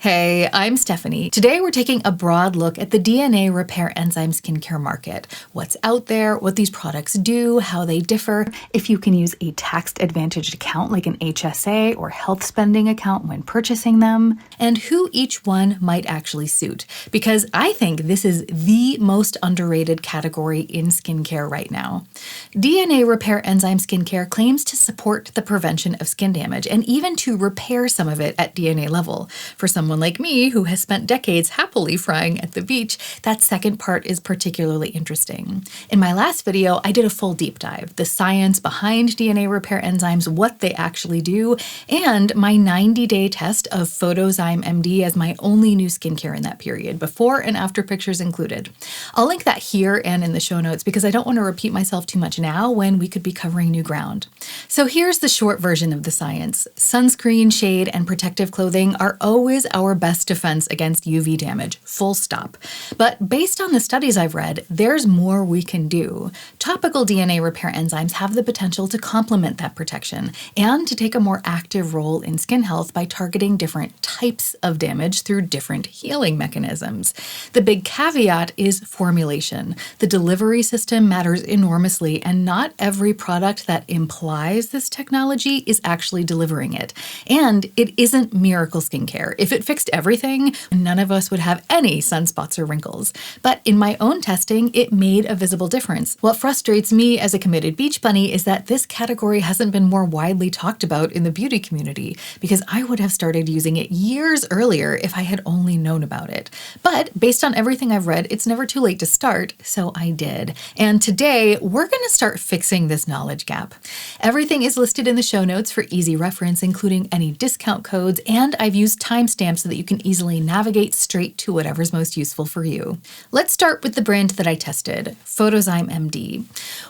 Hey, I'm Stephanie. Today we're taking a broad look at the DNA repair enzyme skincare market. What's out there, what these products do, how they differ, if you can use a tax-advantaged account like an HSA or health spending account when purchasing them, and who each one might actually suit. Because I think this is the most underrated category in skincare right now. DNA repair enzyme skincare claims to support the prevention of skin damage and even to repair some of it at DNA level. For someone like me who has spent decades happily frying at the beach, that second part is particularly interesting. In my last video, I did a full deep dive, the science behind DNA repair enzymes, what they actually do, and my 90-day test of Photozyme MD as my only new skincare in that period, before and after pictures included. I'll link that here and in the show notes because I don't want to repeat myself too much now when we could be covering new ground. So here's the short version of the science. Sunscreen, shade, and protective clothing are always our best defense against UV damage, full stop. But based on the studies I've read, there's more we can do. Topical DNA repair enzymes have the potential to complement that protection and to take a more active role in skin health by targeting different types of damage through different healing mechanisms. The big caveat is formulation. The delivery system matters enormously, and not every product that implies this technology is actually delivering it. And it isn't miracle skincare. If it fixed everything, none of us would have any sunspots or wrinkles. But in my own testing, it made a visible difference. What frustrates me as a committed beach bunny is that this category hasn't been more widely talked about in the beauty community, because I would have started using it years earlier if I had only known about it. But based on everything I've read, it's never too late to start, so I did. And today, we're going to start fixing this knowledge gap. Everything is listed in the show notes for easy reference, including any discount codes, and I've used timestamps so that you can easily navigate straight to whatever's most useful for you. Let's start with the brand that I tested, Photozyme MD.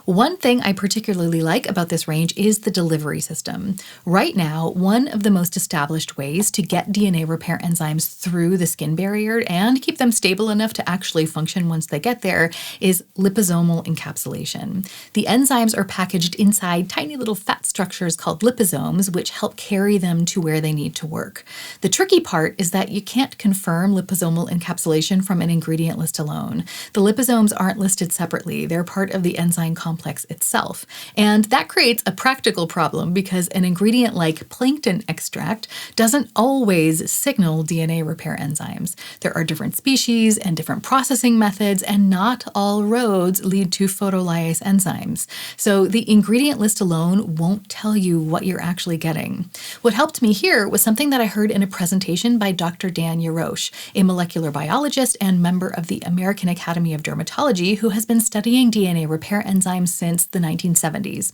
One thing I particularly like about this range is the delivery system. Right now, one of the most established ways to get DNA repair enzymes through the skin barrier and keep them stable enough to actually function once they get there is liposomal encapsulation. The enzymes are packaged inside tiny little fat structures called liposomes, which help carry them to where they need to work. The tricky part is that you can't confirm liposomal encapsulation from an ingredient list alone. The liposomes aren't listed separately, they're part of the enzyme complex itself. And that creates a practical problem because an ingredient like plankton extract doesn't always signal DNA repair enzymes. There are different species and different processing methods, and not all roads lead to Photolyase enzymes. So the ingredient list alone won't tell you what you're actually getting. What helped me here was something that I heard in a presentation by Dr. Dan Yarosh, a molecular biologist and member of the American Academy of Dermatology who has been studying DNA repair enzymes since the 1970s.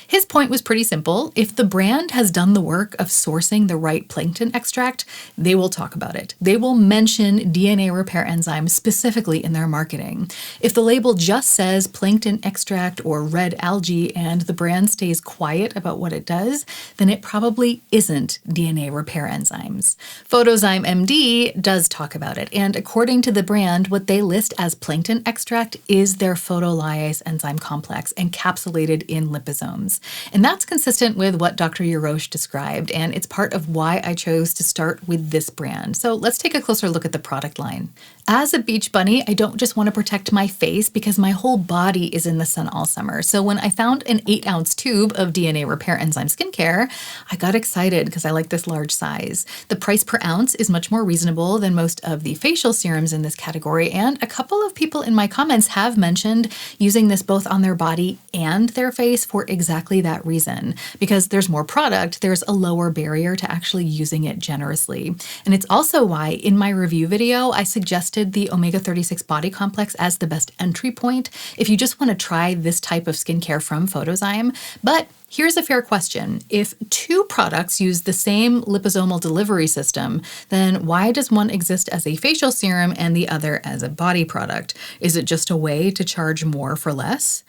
His point was pretty simple. If the brand has done the work of sourcing the right plankton extract, they will talk about it. They will mention DNA repair enzymes specifically in their marketing. If the label just says plankton extract or red algae and the brand stays quiet about what it does, then it probably isn't DNA repair enzymes. Photozyme MD does talk about it, and according to the brand, what they list as plankton extract is their Photolyase enzyme complex encapsulated in liposomes. And that's consistent with what Dr. Yarosh described, and it's part of why I chose to start with this brand. So let's take a closer look at the product line. As a beach bunny, I don't just want to protect my face because my whole body is in the sun all summer. So when I found an 8-ounce tube of DNA repair enzyme skincare, I got excited because I like this large size. The price per ounce is much more reasonable than most of the facial serums in this category, and a couple of people in my comments have mentioned using this both on their body and their face for exactly that reason. Because there's more product, there's a lower barrier to actually using it generously. And it's also why in my review video, I suggested the omega-36 body complex as the best entry point if you just want to try this type of skincare from Photozyme. But here's a fair question. If two products use the same liposomal delivery system, then why does one exist as a facial serum and the other as a body product? Is it just a way to charge more for less?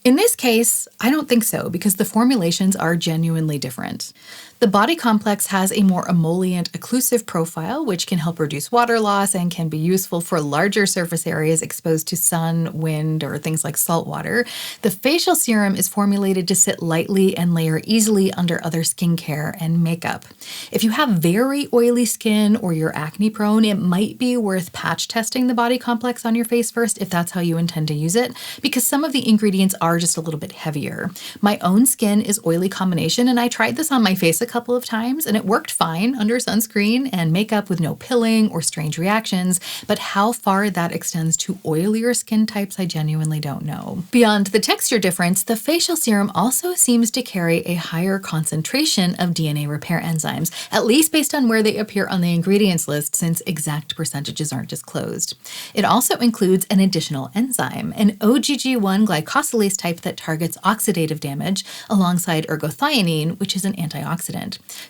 In this case, I don't think so, because the formulations are genuinely different. The body complex has a more emollient occlusive profile, which can help reduce water loss and can be useful for larger surface areas exposed to sun, wind, or things like salt water. The facial serum is formulated to sit lightly and layer easily under other skincare and makeup. If you have very oily skin or you're acne prone, it might be worth patch testing the body complex on your face first if that's how you intend to use it, because some of the ingredients are just a little bit heavier. My own skin is oily combination, and I tried this on my face a couple of times and it worked fine under sunscreen and makeup with no pilling or strange reactions, but how far that extends to oilier skin types, I genuinely don't know. Beyond the texture difference, the facial serum also seems to carry a higher concentration of DNA repair enzymes, at least based on where they appear on the ingredients list, since exact percentages aren't disclosed. It also includes an additional enzyme, an OGG1 glycosylase type that targets oxidative damage, alongside ergothioneine, which is an antioxidant.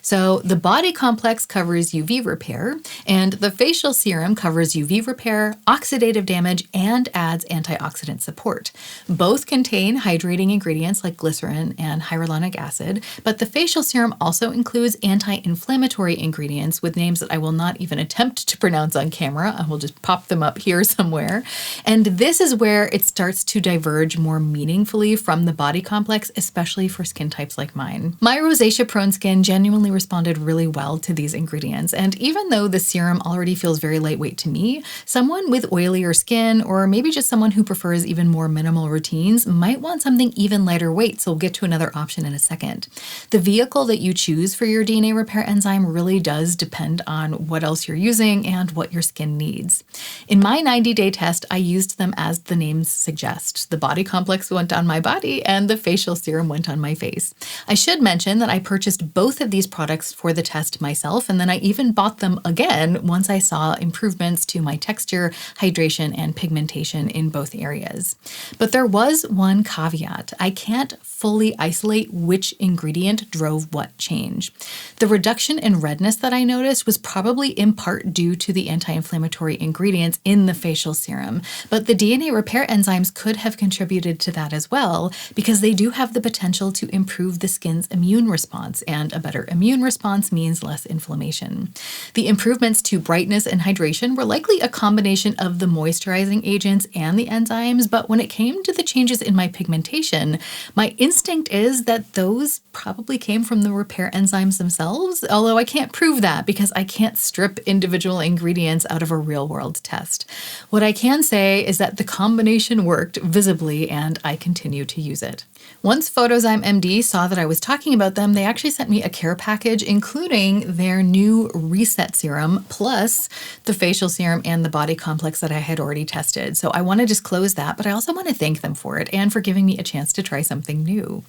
So the body complex covers UV repair, and the facial serum covers UV repair, oxidative damage, and adds antioxidant support. Both contain hydrating ingredients like glycerin and hyaluronic acid, but the facial serum also includes anti-inflammatory ingredients with names that I will not even attempt to pronounce on camera. I will just pop them up here somewhere. And this is where it starts to diverge more meaningfully from the body complex, especially for skin types like mine. My rosacea-prone skin genuinely responded really well to these ingredients, and even though the serum already feels very lightweight to me, someone with oilier skin, or maybe just someone who prefers even more minimal routines, might want something even lighter weight, so we'll get to another option in a second. The vehicle that you choose for your DNA repair enzyme really does depend on what else you're using and what your skin needs. In my 90-day test, I used them as the names suggest. The body complex went on my body and the facial serum went on my face. I should mention that I purchased both of these products for the test myself, and then I even bought them again once I saw improvements to my texture, hydration, and pigmentation in both areas. But there was one caveat. I can't fully isolate which ingredient drove what change. The reduction in redness that I noticed was probably in part due to the anti-inflammatory ingredients in the facial serum, but the DNA repair enzymes could have contributed to that as well, because they do have the potential to improve the skin's immune response, and a better immune response means less inflammation. The improvements to brightness and hydration were likely a combination of the moisturizing agents and the enzymes, but when it came to the changes in my pigmentation, my instinct is that those probably came from the repair enzymes themselves, although I can't prove that because I can't strip individual ingredients out of a real-world test. What I can say is that the combination worked visibly, and I continue to use it. Once Photozyme MD saw that I was talking about them, they actually sent me a care package, including their new Reset Serum, plus the facial serum and the body complex that I had already tested. So I want to disclose that, but I also want to thank them for it and for giving me a chance to try something new.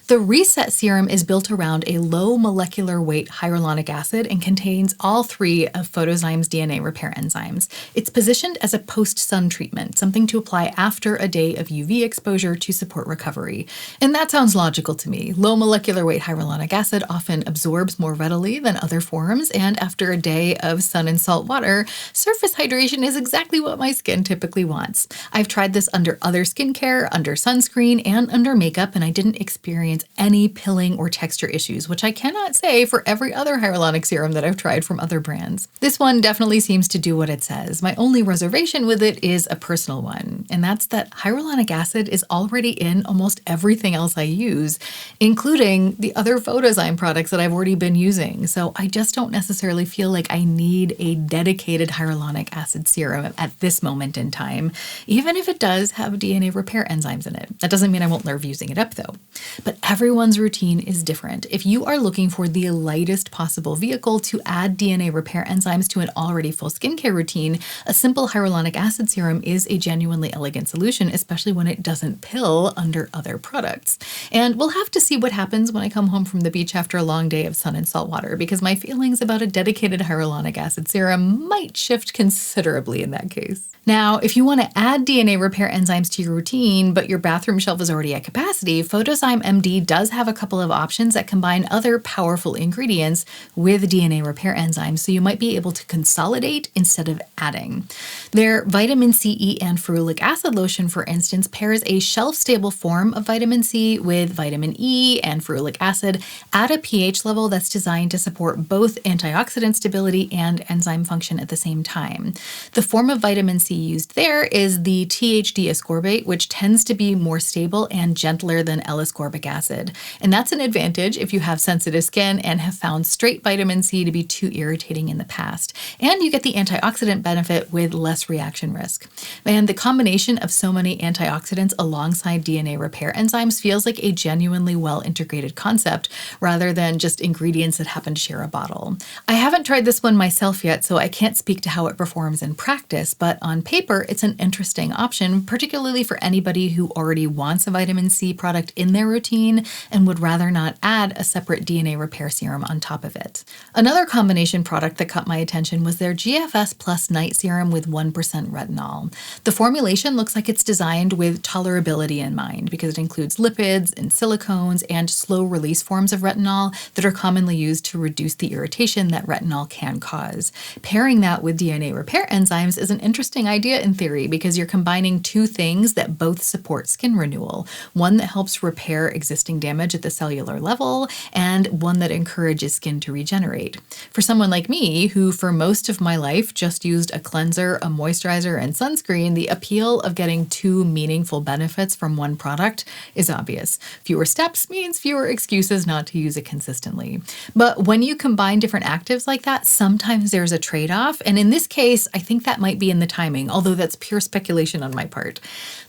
The Reset Serum is built around a low molecular weight hyaluronic acid and contains all three of Photozyme's DNA repair enzymes. It's positioned as a post-sun treatment, something to apply after a day of UV exposure to support recovery. And that sounds logical to me. Low molecular weight hyaluronic acid often absorbs more readily than other forms, and after a day of sun and salt water, surface hydration is exactly what my skin typically wants. I've tried this under other skincare, under sunscreen, and under makeup, and I didn't experience any pilling or texture issues, which I cannot say for every other hyaluronic serum that I've tried from other brands. This one definitely seems to do what it says. My only reservation with it is a personal one, and that's that hyaluronic acid is already in almost everything else I use, including the other Photozyme products that I've already been using. So I just don't necessarily feel like I need a dedicated hyaluronic acid serum at this moment in time, even if it does have DNA repair enzymes in it. That doesn't mean I won't love using it up though. But everyone's routine is different. If you are looking for the lightest possible vehicle to add DNA repair enzymes to an already full skincare routine, a simple hyaluronic acid serum is a genuinely elegant solution, especially when it doesn't pill under other products. And we'll have to see what happens when I come home from the beach after a long day of sun and salt water, because my feelings about a dedicated hyaluronic acid serum might shift considerably in that case. Now, if you want to add DNA repair enzymes to your routine, but your bathroom shelf is already at capacity, Photozyme MD does have a couple of options that combine other powerful ingredients with DNA repair enzymes, so you might be able to consolidate instead of adding. Their vitamin C, E, and ferulic acid lotion, for instance, pairs a shelf-stable form of vitamin C with vitamin E and ferulic acid at a pH level that's designed to support both antioxidant stability and enzyme function at the same time. The form of vitamin C used there is the THD ascorbate, which tends to be more stable and gentler than L-ascorbic acid. And that's an advantage if you have sensitive skin and have found straight vitamin C to be too irritating in the past. And you get the antioxidant benefit with less reaction risk. And the combination of so many antioxidants alongside DNA repair enzymes feels like a genuinely well-integrated concept rather than just ingredients that happen to share a bottle. I haven't tried this one myself yet, so I can't speak to how it performs in practice, but on paper, it's an interesting option, particularly for anybody who already wants a vitamin C product in their routine and would rather not add a separate DNA repair serum on top of it. Another combination product that caught my attention was their GFS Plus night serum with 1% retinol. The formulation looks like it's designed with tolerability in mind because it includes lipids and silicones and slow-release forms of retinol that are commonly used to reduce the irritation that retinol can cause. Pairing that with DNA repair enzymes is an interesting idea in theory because you're combining two things that both support skin renewal, one that helps repair existing damage at the cellular level and one that encourages skin to regenerate. For someone like me, who for most of my life just used a cleanser, a moisturizer, and sunscreen, the appeal of getting two meaningful benefits from one product is obvious. Fewer steps means fewer excuses not to use it consistently. But when you combine different actives like that, sometimes there's a trade-off, and in this case, I think that might be in the timing, although that's pure speculation on my part.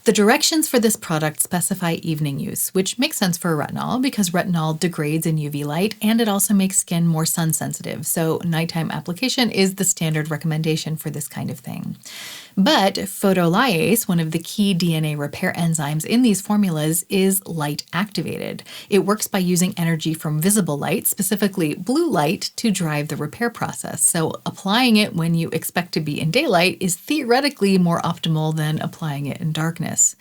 The directions for this product specify evening use, which makes sense for retinol because retinol degrades in UV light and it also makes skin more sun sensitive, so nighttime application is the standard recommendation for this kind of thing. But Photolyase, one of the key DNA repair enzymes in these formulas, is light activated. It works by using energy from visible light, specifically blue light, to drive the repair process. So applying it when you expect to be in daylight is theoretically more optimal than applying it in darkness.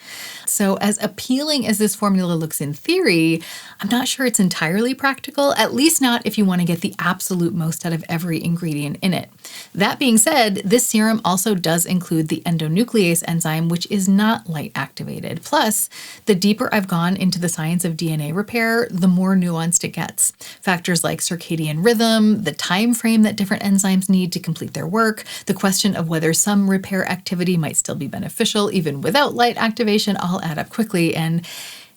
So as appealing as this formula looks in theory, I'm not sure it's entirely practical, at least not if you want to get the absolute most out of every ingredient in it. That being said, this serum also does include the endonuclease enzyme, which is not light activated. Plus, the deeper I've gone into the science of DNA repair, the more nuanced it gets. Factors like circadian rhythm, the time frame that different enzymes need to complete their work, the question of whether some repair activity might still be beneficial even without light activation all add up quickly, and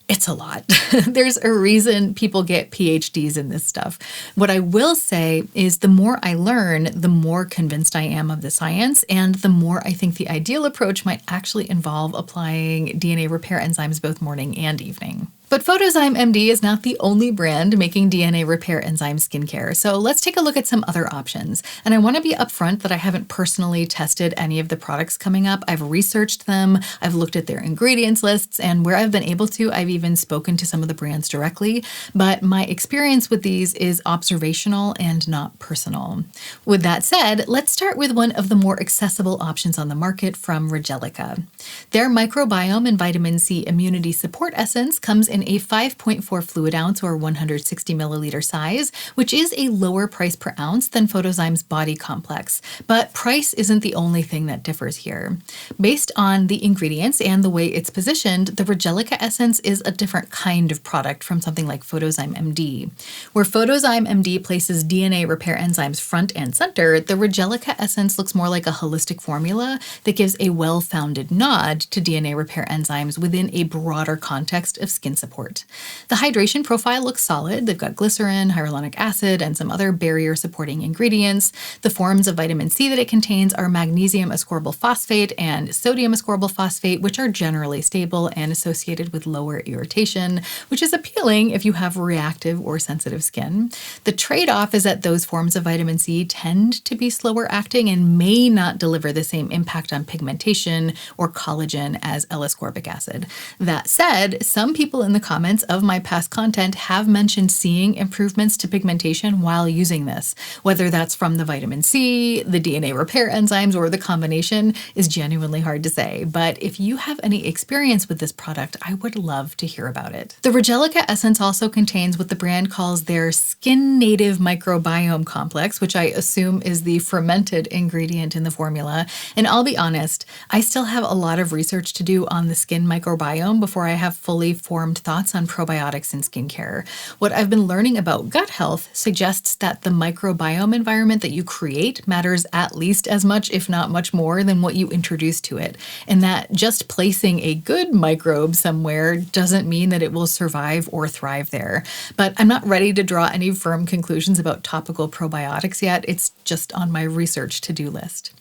it's a lot. There's a reason people get PhDs in this stuff. What I will say is the more I learn, the more convinced I am of the science, and the more I think the ideal approach might actually involve applying DNA repair enzymes both morning and evening. But Photozyme MD is not the only brand making DNA repair enzyme skincare, so let's take a look at some other options. And I want to be upfront that I haven't personally tested any of the products coming up. I've researched them, I've looked at their ingredients lists, and where I've been able to, I've even spoken to some of the brands directly, but my experience with these is observational and not personal. With that said, let's start with one of the more accessible options on the market from Regelica. Their Microbiome and Vitamin C Immunity Support Essence comes in a 5.4 fluid ounce or 160 milliliter size, which is a lower price per ounce than Photozyme's Body Complex. But price isn't the only thing that differs here. Based on the ingredients and the way it's positioned, the Regelica Essence is a different kind of product from something like Photozyme MD. Where Photozyme MD places DNA repair enzymes front and center, the Regelica Essence looks more like a holistic formula that gives a well-founded nod to DNA repair enzymes within a broader context of skin support. The hydration profile looks solid. They've got glycerin, hyaluronic acid, and some other barrier-supporting ingredients. The forms of vitamin C that it contains are magnesium ascorbyl phosphate and sodium ascorbyl phosphate, which are generally stable and associated with lower irritation, which is appealing if you have reactive or sensitive skin. The trade-off is that those forms of vitamin C tend to be slower acting and may not deliver the same impact on pigmentation or collagen as L-ascorbic acid. That said, some people in the the comments of my past content have mentioned seeing improvements to pigmentation while using this. Whether that's from the vitamin C, the DNA repair enzymes, or the combination is genuinely hard to say. But if you have any experience with this product, I would love to hear about it. The Regelica essence also contains what the brand calls their skin native microbiome complex, which I assume is the fermented ingredient in the formula. And I'll be honest, I still have a lot of research to do on the skin microbiome before I have fully formed thoughts on probiotics in skincare. What I've been learning about gut health suggests that the microbiome environment that you create matters at least as much, if not much more, than what you introduce to it. And that just placing a good microbe somewhere doesn't mean that it will survive or thrive there. But I'm not ready to draw any firm conclusions about topical probiotics yet. It's just on my research to-do list.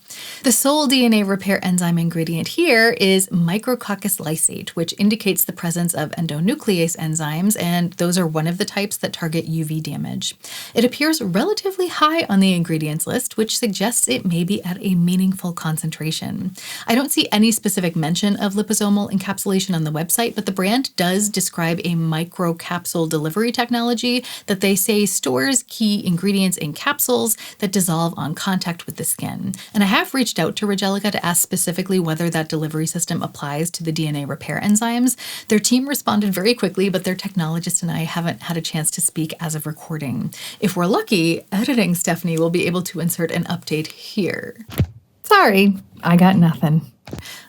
The sole DNA repair enzyme ingredient here is Micrococcus lysate, which indicates the presence of endonuclease enzymes, and those are one of the types that target UV damage. It appears relatively high on the ingredients list, which suggests it may be at a meaningful concentration. I don't see any specific mention of liposomal encapsulation on the website, but the brand does describe a microcapsule delivery technology that they say stores key ingredients in capsules that dissolve on contact with the skin. And I have reached out to Regelica to ask specifically whether that delivery system applies to the DNA repair enzymes. Their team responded very quickly, but their technologist and I haven't had a chance to speak as of recording. If we're lucky, editing Stephanie will be able to insert an update here. Sorry, I got nothing.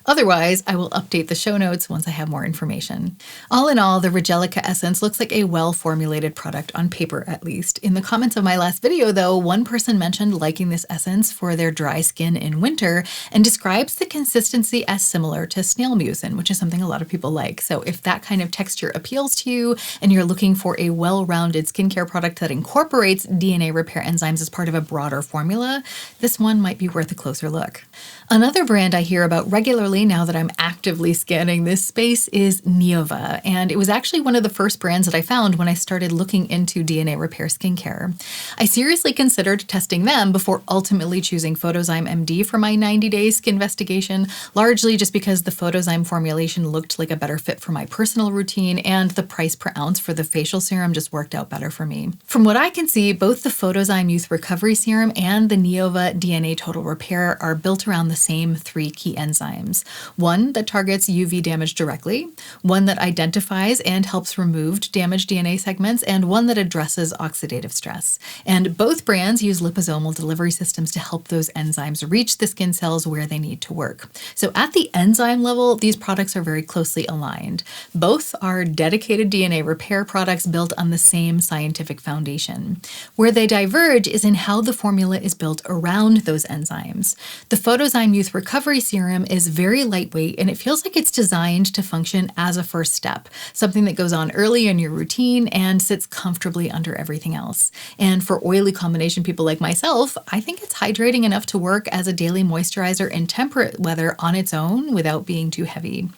Otherwise, I will update the show notes once I have more information. All in all, the Regelica essence looks like a well-formulated product on paper, at least. In the comments of my last video, though, one person mentioned liking this essence for their dry skin in winter and describes the consistency as similar to snail mucin, which is something a lot of people like. So if that kind of texture appeals to you and you're looking for a well-rounded skincare product that incorporates DNA repair enzymes as part of a broader formula, this one might be worth a closer look. Another brand I hear about regularly now that I'm actively scanning this space is Neova, and it was actually one of the first brands that I found when I started looking into DNA repair skincare. I seriously considered testing them before ultimately choosing Photozyme MD for my 90-day skin investigation, largely just because the Photozyme formulation looked like a better fit for my personal routine and the price per ounce for the facial serum just worked out better for me. From what I can see, both the Photozyme Youth Recovery Serum and the Neova DNA Total Repair are built around the same three key enzymes. One that targets UV damage directly, one that identifies and helps remove damaged DNA segments, and one that addresses oxidative stress. And both brands use liposomal delivery systems to help those enzymes reach the skin cells where they need to work. So at the enzyme level, these products are very closely aligned. Both are dedicated DNA repair products built on the same scientific foundation. Where they diverge is in how the formula is built around those enzymes. The Photozyme Youth Recovery Serum is very lightweight, and it feels like it's designed to function as a first step, something that goes on early in your routine and sits comfortably under everything else. And for oily combination people like myself, I think it's hydrating enough to work as a daily moisturizer in temperate weather on its own without being too heavy.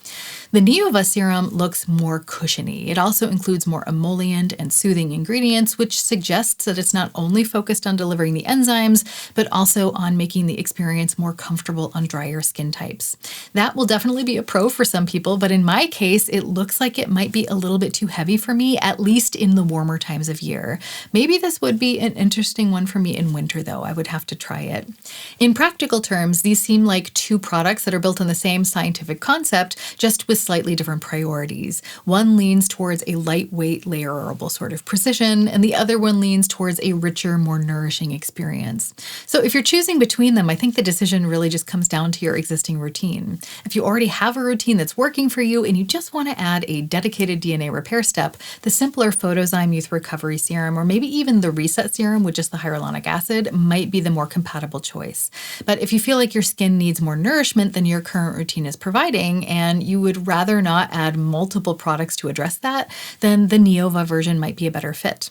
The Neova serum looks more cushiony. It also includes more emollient and soothing ingredients, which suggests that it's not only focused on delivering the enzymes, but also on making the experience more comfortable on drier skin types. That will definitely be a pro for some people, but in my case, it looks like it might be a little bit too heavy for me, at least in the warmer times of year. Maybe this would be an interesting one for me in winter, though. I would have to try it. In practical terms, these seem like two products that are built on the same scientific concept, just with slightly different priorities. One leans towards a lightweight, layerable sort of precision, and the other one leans towards a richer, more nourishing experience. So if you're choosing between them, I think the decision really just comes down to your existing routine. If you already have a routine that's working for you and you just want to add a dedicated DNA repair step, the simpler Photozyme Youth Recovery Serum, or maybe even the Reset Serum with just the hyaluronic acid, might be the more compatible choice. But if you feel like your skin needs more nourishment than your current routine is providing, and you would rather not add multiple products to address that, then the Neova version might be a better fit.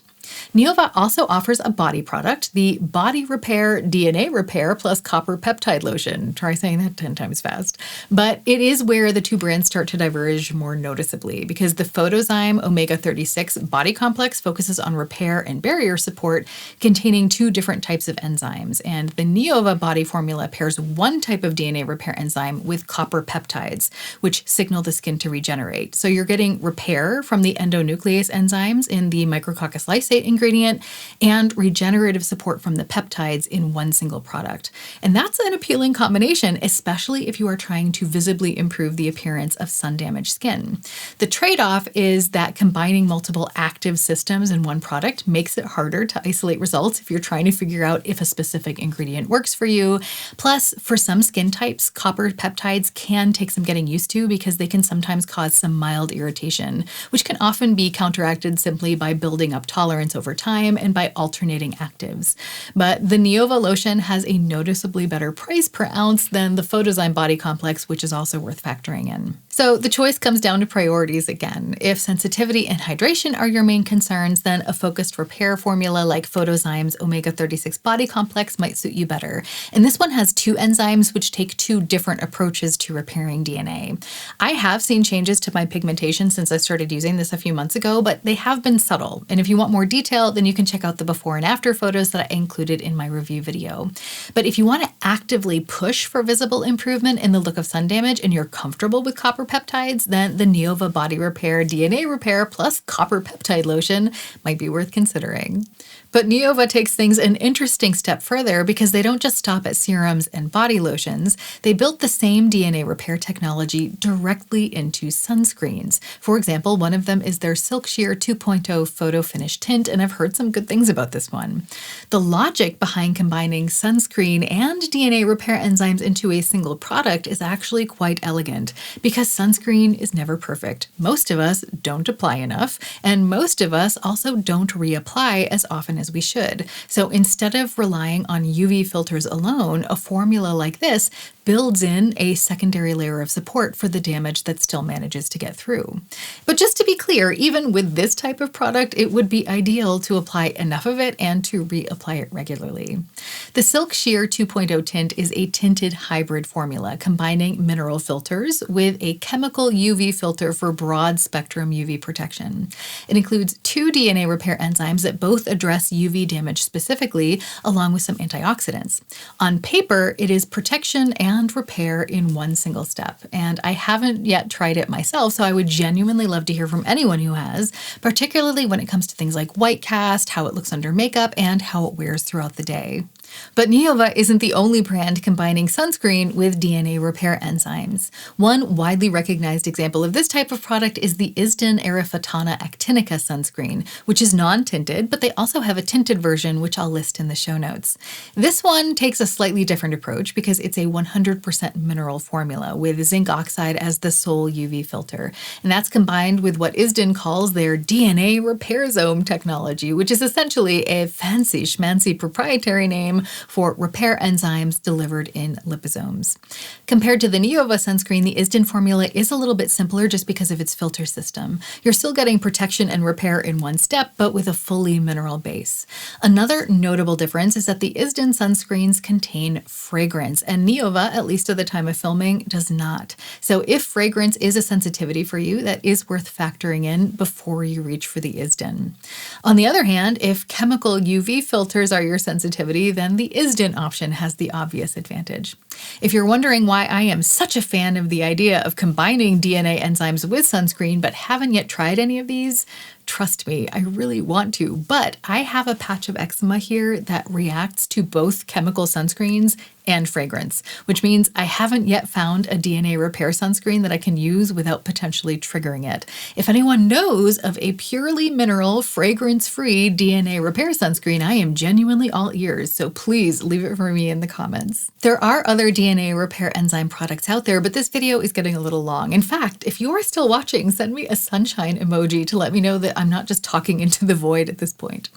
Neova also offers a body product, the Body Repair DNA Repair plus Copper Peptide Lotion. Try saying that 10 times fast. But it is where the two brands start to diverge more noticeably because the Photozyme Omega-36 body complex focuses on repair and barrier support, containing two different types of enzymes. And the Neova body formula pairs one type of DNA repair enzyme with copper peptides, which signal the skin to regenerate. So you're getting repair from the endonuclease enzymes in the Micrococcus lysate ingredient and regenerative support from the peptides in one single product. And that's an appealing combination, especially if you are trying to visibly improve the appearance of sun-damaged skin. The trade-off is that combining multiple active systems in one product makes it harder to isolate results if you're trying to figure out if a specific ingredient works for you. Plus, for some skin types, copper peptides can take some getting used to because they can sometimes cause some mild irritation, which can often be counteracted simply by building up tolerance over time and by alternating actives. But the Neova lotion has a noticeably better price per ounce than the Photozyme body complex, which is also worth factoring in. So the choice comes down to priorities again. If sensitivity and hydration are your main concerns, then a focused repair formula like Photozyme's Omega-36 body complex might suit you better. And this one has two enzymes which take two different approaches to repairing DNA. I have seen changes to my pigmentation since I started using this a few months ago, but they have been subtle. And if you want more detail, then you can check out the before and after photos that I included in my review video. But if you want to actively push for visible improvement in the look of sun damage and you're comfortable with copper peptides, then the Neova Body Repair DNA Repair plus Copper Peptide Lotion might be worth considering. But Neova takes things an interesting step further because they don't just stop at serums and body lotions. They built the same DNA repair technology directly into sunscreens. For example, one of them is their Silc Sheer 2.0 Photo Finish Tint, and I've heard some good things about this one. The logic behind combining sunscreen and DNA repair enzymes into a single product is actually quite elegant because sunscreen is never perfect. Most of us don't apply enough, and most of us also don't reapply as often as we should. So instead of relying on UV filters alone, a formula like this builds in a secondary layer of support for the damage that still manages to get through. But just to be clear, even with this type of product, it would be ideal to apply enough of it and to reapply it regularly. The Silc Sheer 2.0 tint is a tinted hybrid formula combining mineral filters with a chemical UV filter for broad spectrum UV protection. It includes two DNA repair enzymes that both address UV damage specifically, along with some antioxidants. On paper, it is protection and repair in one single step. And I haven't yet tried it myself, so I would genuinely love to hear from anyone who has, particularly when it comes to things like white cast, how it looks under makeup, and how it wears throughout the day. But Neova isn't the only brand combining sunscreen with DNA repair enzymes. One widely recognized example of this type of product is the ISDIN Eryfotona Actinica sunscreen, which is non-tinted, but they also have a tinted version, which I'll list in the show notes. This one takes a slightly different approach because it's a 100% mineral formula with zinc oxide as the sole UV filter. And that's combined with what ISDIN calls their DNA Repairzome technology, which is essentially a fancy schmancy proprietary name for repair enzymes delivered in liposomes. Compared to the Neova sunscreen, the ISDIN formula is a little bit simpler just because of its filter system. You're still getting protection and repair in one step, but with a fully mineral base. Another notable difference is that the ISDIN sunscreens contain fragrance, and Neova, at least at the time of filming, does not. So if fragrance is a sensitivity for you, that is worth factoring in before you reach for the ISDIN. On the other hand, if chemical UV filters are your sensitivity, then the ISDIN option has the obvious advantage. If you're wondering why I am such a fan of the idea of combining DNA enzymes with sunscreen but haven't yet tried any of these, trust me, I really want to, but I have a patch of eczema here that reacts to both chemical sunscreens and fragrance, which means I haven't yet found a DNA repair sunscreen that I can use without potentially triggering it. If anyone knows of a purely mineral, fragrance-free DNA repair sunscreen, I am genuinely all ears, so please leave it for me in the comments. There are other DNA repair enzyme products out there, but this video is getting a little long. In fact, if you are still watching, send me a sunshine emoji to let me know that I'm not just talking into the void at this point.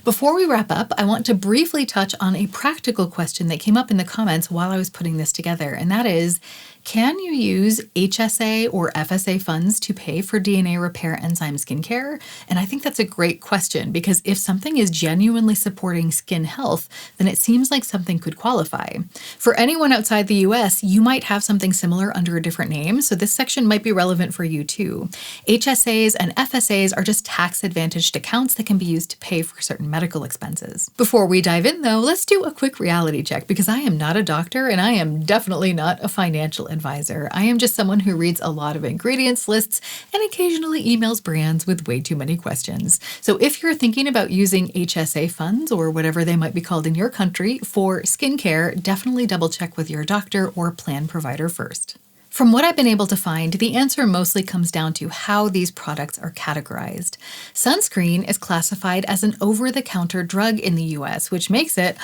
Before we wrap up, I want to briefly touch on a practical question that came up in the comments while I was putting this together, and that is, Can you use HSA or FSA funds to pay for DNA repair enzyme skincare? And I think that's a great question because if something is genuinely supporting skin health, then it seems like something could qualify. For anyone outside the US, you might have something similar under a different name, so this section might be relevant for you too. HSAs and FSAs are just tax-advantaged accounts that can be used to pay for certain medical expenses. Before we dive in though, let's do a quick reality check because I am not a doctor and I am definitely not a financial advisor. I am just someone who reads a lot of ingredients lists and occasionally emails brands with way too many questions. So if you're thinking about using HSA funds or whatever they might be called in your country for skincare, definitely double check with your doctor or plan provider first. From what I've been able to find, the answer mostly comes down to how these products are categorized. Sunscreen is classified as an over-the-counter drug in the US, which makes it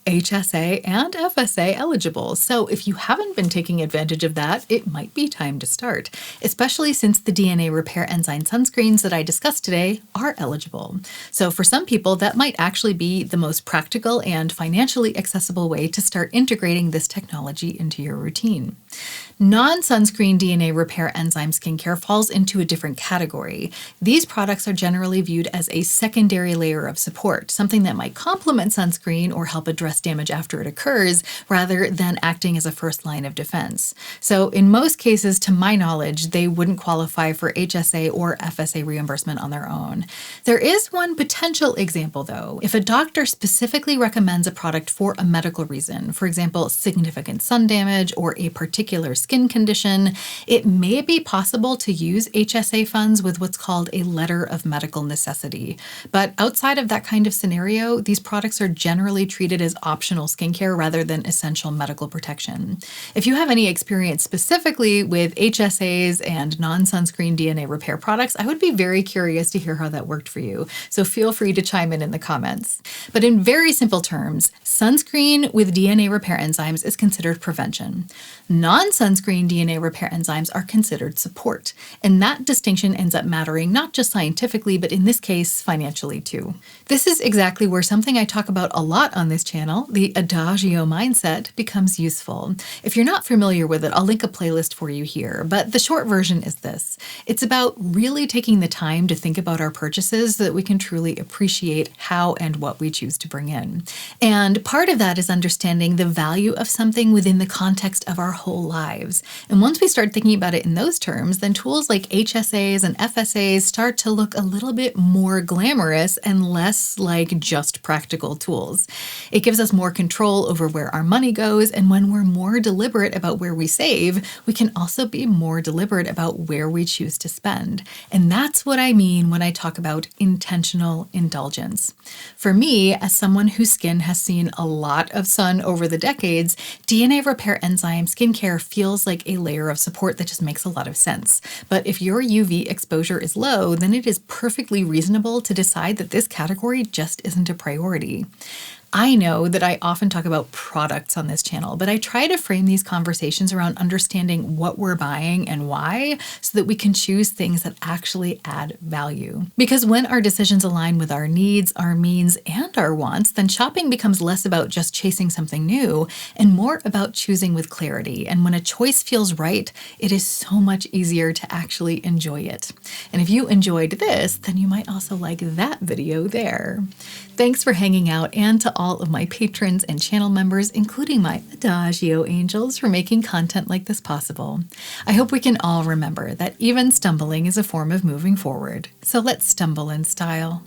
HSA and FSA eligible. So if you haven't been taking advantage of that, it might be time to start, especially since the DNA repair enzyme sunscreens that I discussed today are eligible. So for some people, that might actually be the most practical and financially accessible way to start integrating this technology into your routine. Non-sunscreen DNA repair enzyme skincare falls into a different category. These products are generally viewed as a secondary layer of support, something that might complement sunscreen or help address damage after it occurs, rather than acting as a first line of defense. So in most cases, to my knowledge, they wouldn't qualify for HSA or FSA reimbursement on their own. There is one potential example though. If a doctor specifically recommends a product for a medical reason, for example, significant sun damage or a particular skin condition, it may be possible to use HSA funds with what's called a letter of medical necessity. But outside of that kind of scenario, these products are generally treated as optional skincare rather than essential medical protection. If you have any experience specifically with HSAs and non-sunscreen DNA repair products, I would be very curious to hear how that worked for you. So feel free to chime in the comments. But in very simple terms, sunscreen with DNA repair enzymes is considered prevention. Non-sunscreen DNA repair enzymes are considered support, and that distinction ends up mattering not just scientifically, but in this case, financially too. This is exactly where something I talk about a lot on this channel, the Adagio mindset, becomes useful. If you're not familiar with it, I'll link a playlist for you here, but the short version is this. It's about really taking the time to think about our purchases so that we can truly appreciate how and what we choose to bring in. And part of that is understanding the value of something within the context of our whole lives. And once we start thinking about it in those terms, then tools like HSAs and FSAs start to look a little bit more glamorous and less like just practical tools. It gives us more control over where our money goes, and when we're more deliberate about where we save, we can also be more deliberate about where we choose to spend. And that's what I mean when I talk about intentional indulgence. For me, as someone whose skin has seen a lot of sun over the decades, DNA repair enzyme skincare feels like a layer of support that just makes a lot of sense. But if your UV exposure is low, then it is perfectly reasonable to decide that this category just isn't a priority. I know that I often talk about products on this channel, but I try to frame these conversations around understanding what we're buying and why, so that we can choose things that actually add value. Because when our decisions align with our needs, our means, and our wants, then shopping becomes less about just chasing something new and more about choosing with clarity. And when a choice feels right, it is so much easier to actually enjoy it. And if you enjoyed this, then you might also like that video there. Thanks for hanging out, and to all of my patrons and channel members, including my Adagio angels, for making content like this possible. I hope we can all remember that even stumbling is a form of moving forward. So let's stumble in style.